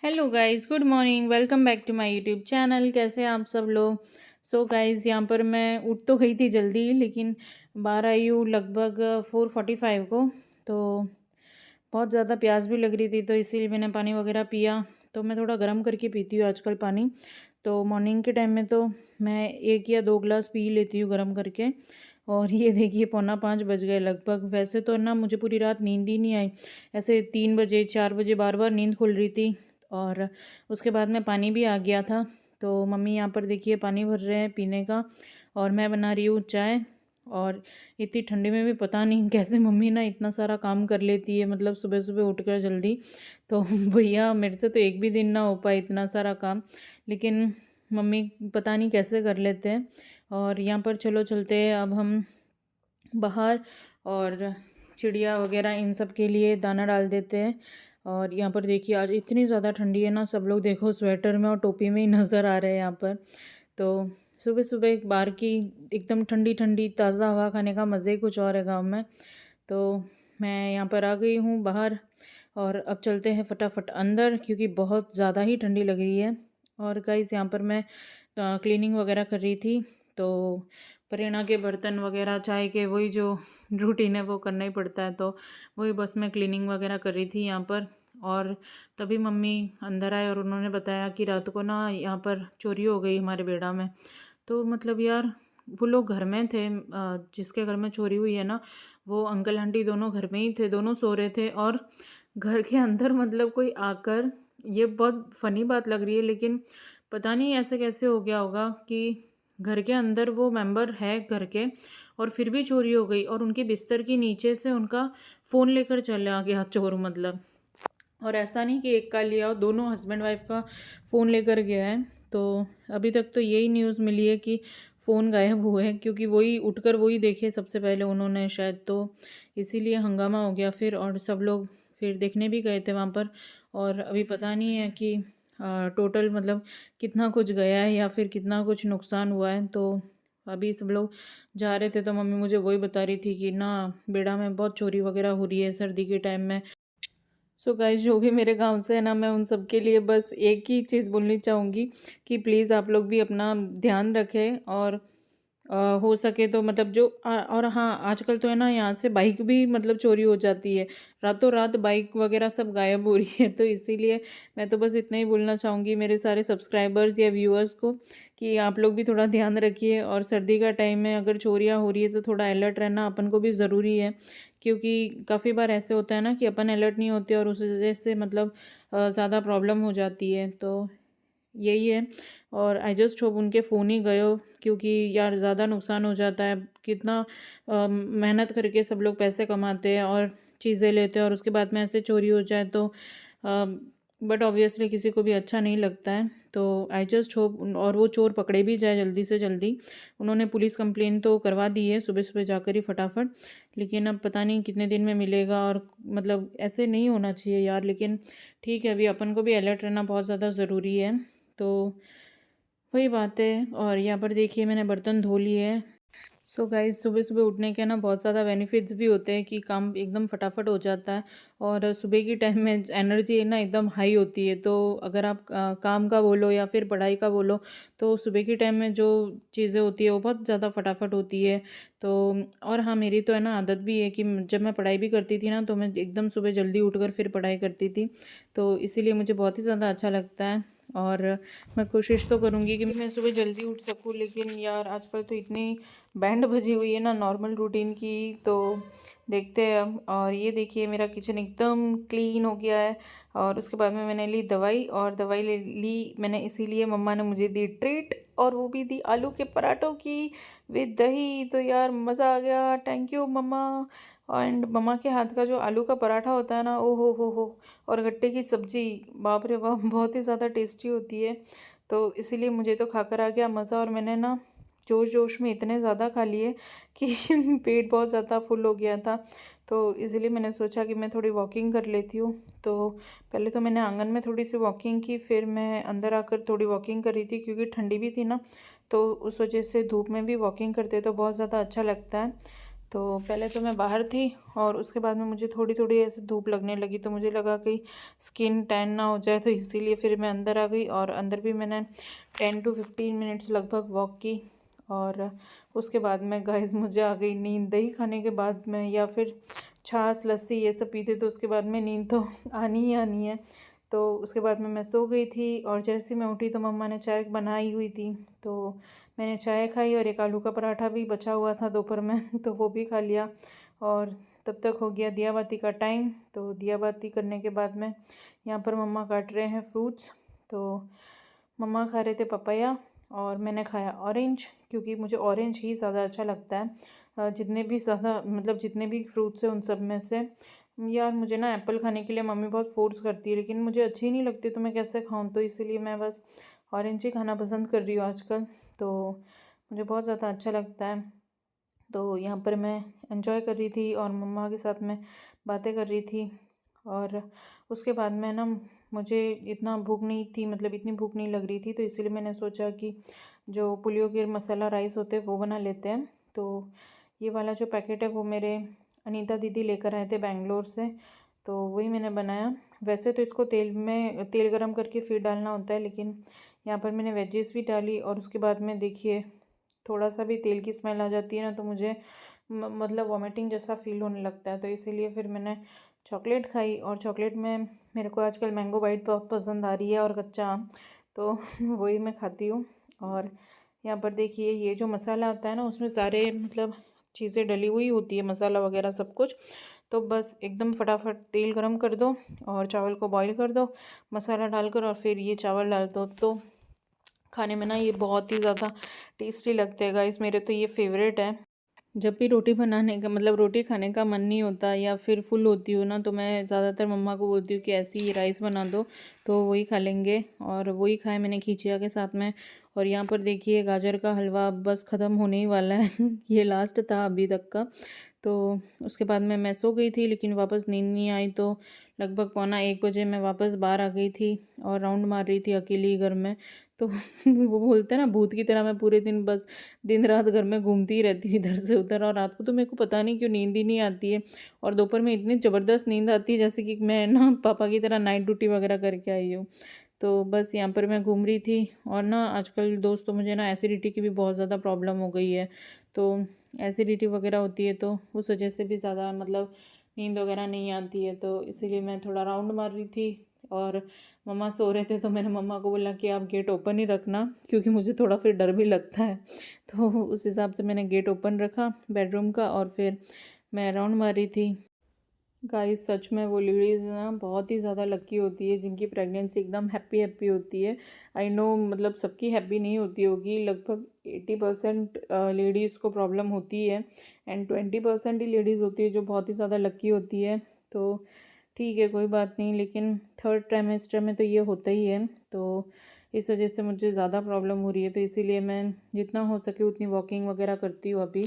Hello guys, good morning. Welcome back to my YouTube channel. कैसे हैं आप सब लोग। गाइस, यहाँ पर मैं उठ तो गई थी जल्दी, लेकिन बाहर आई हूँ लगभग 4:45 को। तो बहुत ज़्यादा प्यास भी लग रही थी, तो इसीलिए मैंने पानी वगैरह पिया। तो मैं थोड़ा गर्म करके पीती हूँ आजकल पानी। तो मॉर्निंग के टाइम में तो मैं 1 या 2 ग्लास पी लेती हूँ गर्म करके। और ये देखिए 4:45 बज गए लगभग। वैसे तो ना मुझे पूरी रात नींद ही नहीं आई। ऐसे 3 बजे 4 बजे बार बार नींद खुल रही थी। और उसके बाद में पानी भी आ गया था। तो मम्मी यहाँ पर देखिए पानी भर रहे हैं पीने का, और मैं बना रही हूँ चाय। और इतनी ठंडी में भी पता नहीं कैसे मम्मी ना इतना सारा काम कर लेती है, मतलब सुबह सुबह उठकर जल्दी। तो भैया मेरे से तो एक भी दिन ना हो पाए इतना सारा काम, लेकिन मम्मी पता नहीं कैसे कर लेते हैं। और यहाँ पर चलो चलते हैं अब हम बाहर, और चिड़िया वगैरह इन सब के लिए दाना डाल देते हैं। और यहाँ पर देखिए आज इतनी ज़्यादा ठंडी है ना, सब लोग देखो स्वेटर में और टोपी में ही नज़र आ रहे हैं यहाँ पर। तो सुबह सुबह एक बार की एकदम ठंडी ठंडी ताज़ा हवा खाने का मज़े ही कुछ और है गाँव में। तो मैं यहाँ पर आ गई हूँ बाहर, और अब चलते हैं फटाफट अंदर, क्योंकि बहुत ज़्यादा ही ठंडी लग रही है। और गाइस यहाँ पर मैं क्लीनिंग वगैरह कर रही थी। तो प्रेरणा के बर्तन वगैरह चाय के वही जो रूटीन है वो करना ही पड़ता है, तो वही बस मैं क्लीनिंग वगैरह कर रही थी यहाँ पर। और तभी मम्मी अंदर आए और उन्होंने बताया कि रात को ना यहाँ पर चोरी हो गई हमारे बेड़ा में। तो मतलब यार, वो लोग घर में थे, जिसके घर में चोरी हुई है ना, वो अंकल आंटी दोनों घर में ही थे, दोनों सो रहे थे। और घर के अंदर मतलब कोई आकर, ये बहुत फनी बात लग रही है लेकिन पता नहीं ऐसे कैसे हो गया होगा कि घर के अंदर वो मेंबर है घर के, और फिर भी चोरी हो गई। और उनके बिस्तर के नीचे से उनका फ़ोन लेकर चला गया चोर, मतलब। और ऐसा नहीं कि एक का लिया हो, दोनों हस्बैंड वाइफ का फ़ोन लेकर गया है। तो अभी तक तो यही न्यूज़ मिली है कि फ़ोन गायब हुए हैं, क्योंकि वही उठकर वही देखे सबसे पहले उन्होंने शायद, तो इसीलिए हंगामा हो गया फिर। और सब लोग फिर देखने भी गए थे वहाँ पर। और अभी पता नहीं है कि टोटल मतलब कितना कुछ गया है या फिर कितना कुछ नुकसान हुआ है। तो अभी सब लोग जा रहे थे, तो मम्मी मुझे वही बता रही थी कि ना बेड़ा में बहुत चोरी वगैरह हो रही है सर्दी के टाइम में। गाइस, जो भी मेरे गांव से है ना, मैं उन सब के लिए बस एक ही चीज़ बोलनी चाहूँगी कि प्लीज़ आप लोग भी अपना ध्यान रखें। और हो सके तो मतलब और हाँ, आजकल तो है ना यहाँ से बाइक भी मतलब चोरी हो जाती है। रातों रात बाइक वगैरह सब गायब हो रही है। तो इसीलिए मैं तो बस इतना ही बोलना चाहूँगी मेरे सारे सब्सक्राइबर्स या व्यूअर्स को, कि आप लोग भी थोड़ा ध्यान रखिए। और सर्दी का टाइम में अगर चोरियाँ हो रही है तो थोड़ा अलर्ट रहना अपन को भी ज़रूरी है, क्योंकि काफ़ी बार ऐसे होता है ना कि अपन अलर्ट नहीं होते और उस वजह से मतलब ज़्यादा प्रॉब्लम हो जाती है। तो यही है। और आई जस्ट होप उनके फ़ोन ही गए हो, क्योंकि यार ज़्यादा नुकसान हो जाता है। कितना मेहनत करके सब लोग पैसे कमाते हैं और चीज़ें लेते हैं, और उसके बाद में ऐसे चोरी हो जाए तो बट ऑब्वियसली किसी को भी अच्छा नहीं लगता है। तो आई जस्ट होप और वो चोर पकड़े भी जाए जल्दी से जल्दी। उन्होंने पुलिस कंप्लेन तो करवा दी है सुबह सुबह जाकर ही फटाफट, लेकिन अब पता नहीं कितने दिन में मिलेगा। और मतलब ऐसे नहीं होना चाहिए यार, लेकिन ठीक है, अभी अपन को भी अलर्ट रहना बहुत ज़्यादा ज़रूरी है। तो वही बात है। और यहाँ पर देखिए मैंने बर्तन धो लिए हैं। गाइस, सुबह सुबह उठने के ना बहुत ज़्यादा बेनिफिट्स भी होते हैं कि काम एकदम फटाफट हो जाता है। और सुबह की टाइम में एनर्जी ना एकदम हाई होती है। तो अगर आप काम का बोलो या फिर पढ़ाई का बोलो, तो सुबह की टाइम में जो चीज़ें होती है वो बहुत ज़्यादा फटाफट होती है। तो और हाँ, मेरी तो है ना आदत भी है कि जब मैं पढ़ाई भी करती थी ना, तो मैं एकदम सुबह जल्दी उठकर फिर पढ़ाई करती थी। तो इसीलिए मुझे बहुत ही ज़्यादा अच्छा लगता है। और मैं कोशिश तो करूँगी कि मैं सुबह जल्दी उठ सकूँ, लेकिन यार आजकल तो इतनी बैंड बजी हुई है ना नॉर्मल रूटीन की। तो देखते हैं अब। और ये देखिए मेरा किचन एकदम क्लीन हो गया है। और उसके बाद में मैंने ली दवाई, और दवाई ले ली मैंने इसीलिए मम्मा ने मुझे दी ट्रीट, और वो भी दी आलू के पराठों की विद दही। तो यार मज़ा आ गया, थैंक यू मम्मा। एंड मम्मा के हाथ का जो आलू का पराठा होता है ना, ओ हो, और गट्टे की सब्ज़ी, बाप रे बाप, बहुत ही ज़्यादा टेस्टी होती है। तो इसीलिए मुझे तो खाकर आ गया मज़ा। और मैंने ना जोश जोश में इतने ज़्यादा खा लिए कि पेट बहुत ज़्यादा फुल हो गया था। तो इसीलिए मैंने सोचा कि मैं थोड़ी वॉकिंग कर लेती हूँ। तो पहले तो मैंने आंगन में थोड़ी सी वॉकिंग की, फिर मैं अंदर आकर थोड़ी वॉकिंग कर रही थी, क्योंकि ठंडी भी थी ना, तो उस वजह से धूप में भी वॉकिंग करते तो बहुत ज़्यादा अच्छा लगता है। तो पहले तो मैं बाहर थी और उसके बाद में मुझे थोड़ी थोड़ी ऐसे धूप लगने लगी, तो मुझे लगा कि स्किन टैन ना हो जाए, तो इसीलिए फिर मैं अंदर आ गई और अंदर भी मैंने 10 to 15 मिनट्स लगभग वॉक की। और उसके बाद में गाइस मुझे आ गई नींद। दही खाने के बाद में या फिर छाछ लस्सी ये सब पीते तो उसके बाद में नींद तो आनी ही आनी है। तो उसके बाद में मैं सो गई थी और जैसे ही मैं उठी तो मम्मा ने चाय बनाई हुई थी, तो मैंने चाय खाई और एक आलू का पराठा भी बचा हुआ था दोपहर में तो वो भी खा लिया। और तब तक हो गया दिया बाती का टाइम। तो दिया बाती करने के बाद में यहाँ पर मम्मा काट रहे हैं फ्रूट्स। तो मम्मा खा रहे थे पपाया और मैंने खाया ऑरेंज, क्योंकि मुझे ऑरेंज ही ज़्यादा अच्छा लगता है। जितने भी ज़्यादा मतलब जितने भी फ्रूट्स हैं उन सब में से। यार मुझे ना एप्पल खाने के लिए मम्मी बहुत फोर्स करती है, लेकिन मुझे अच्छी नहीं लगती, तो मैं कैसे खाऊं, तो इसीलिए मैं बस ऑरेंज ही खाना पसंद कर रही हूँ आजकल। तो मुझे बहुत ज़्यादा अच्छा लगता है। तो यहाँ पर मैं एंजॉय कर रही थी और मम्मा के साथ में बातें कर रही थी। और उसके बाद में ना मुझे इतना भूख नहीं थी, मतलब इतनी भूख नहीं लग रही थी, तो इसीलिए मैंने सोचा कि जो पुलियोगरे मसाला राइस होते हैं वो बना लेते हैं। तो ये वाला जो पैकेट है वो मेरे अनीता दीदी लेकर आए थे बेंगलोर से, तो वही मैंने बनाया। वैसे तो इसको तेल गरम करके फिर डालना होता है, लेकिन यहाँ पर मैंने वेजेस भी डाली और उसके बाद में देखिए थोड़ा सा भी तेल की स्मेल आ जाती है ना तो मुझे मतलब वॉमिटिंग जैसा फील होने लगता है। तो इसीलिए फिर मैंने चॉकलेट खाई और चॉकलेट में मेरे को आजकल मैंगो बाइट बहुत पसंद आ रही है और कच्चा आम, तो वही मैं खाती हूँ। और यहाँ पर देखिए ये जो मसाला आता है ना उसमें सारे मतलब चीज़ें डली हुई होती है, मसाला वगैरह सब कुछ। तो बस एकदम फटाफट तेल गरम कर दो और चावल को बॉईल कर दो मसाला डालकर, और फिर ये चावल डाल दो। तो खाने में ना ये बहुत ही ज़्यादा टेस्टी लगते हैं गाइस, मेरे तो ये फेवरेट है। जब भी रोटी बनाने का मतलब रोटी खाने का मन नहीं होता या फिर फुल होती हूँ ना, तो मैं ज़्यादातर मम्मा को बोलती हूँ कि ऐसी ही राइस बना दो, तो वही खा लेंगे। और वही खाए मैंने खिचिया के साथ में। और यहाँ पर देखिए गाजर का हलवा बस ख़त्म होने ही वाला है ये लास्ट था अभी तक का। तो उसके बाद में मैं सो गई थी, लेकिन वापस नींद नहीं आई, तो लगभग 12:45 बजे मैं वापस बाहर आ गई थी और राउंड मार रही थी अकेली घर में। तो वो बोलते हैं ना भूत की तरह मैं पूरे दिन बस दिन रात घर में घूमती ही रहती हूँ इधर से उधर। और रात को तो मेरे को पता नहीं क्यों नींद ही नहीं आती है, और दोपहर में इतनी ज़बरदस्त नींद आती है जैसे कि मैं ना पापा की तरह नाइट ड्यूटी वगैरह करके आई हूँ। तो बस यहाँ पर मैं घूम रही थी। और ना आजकल दोस्तों मुझे ना एसिडिटी की भी बहुत ज़्यादा प्रॉब्लम हो गई है। तो एसिडिटी वगैरह होती है तो उस वजह से भी ज़्यादा मतलब नींद वगैरह नहीं आती है, तो इसीलिए मैं थोड़ा राउंड मार रही थी। और मम्मा सो रहे थे तो मैंने मम्मा को बोला कि आप गेट ओपन ही रखना, क्योंकि मुझे थोड़ा फिर डर भी लगता है। तो उस हिसाब से मैंने गेट ओपन रखा बेडरूम का और फिर मैं राउंड मार रही थी। गाइस सच में वो लेडीज़ ना बहुत ही ज़्यादा लकी होती है जिनकी प्रेगनेंसी एकदम हैप्पी हैप्पी होती है। आई नो मतलब सबकी हैप्पी नहीं होती होगी, लगभग 80% लेडीज़ को प्रॉब्लम होती है एंड 20% ही लेडीज़ होती है जो बहुत ही ज़्यादा लकी होती है। तो ठीक है कोई बात नहीं, लेकिन थर्ड ट्राइमेस्टर में तो ये होता ही है। तो इस वजह से मुझे ज़्यादा प्रॉब्लम हो रही है, तो इसीलिए मैं जितना हो सके उतनी वॉकिंग वगैरह करती हूँ अभी।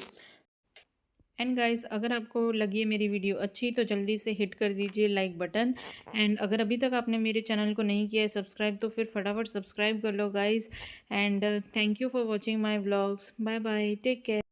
एंड गाइस अगर आपको लगी है मेरी वीडियो अच्छी तो जल्दी से हिट कर दीजिए लाइक बटन। एंड अगर अभी तक आपने मेरे चैनल को नहीं किया है सब्सक्राइब तो फिर फटाफट सब्सक्राइब कर लो guys. And thank you for watching my vlogs. Bye bye, take care.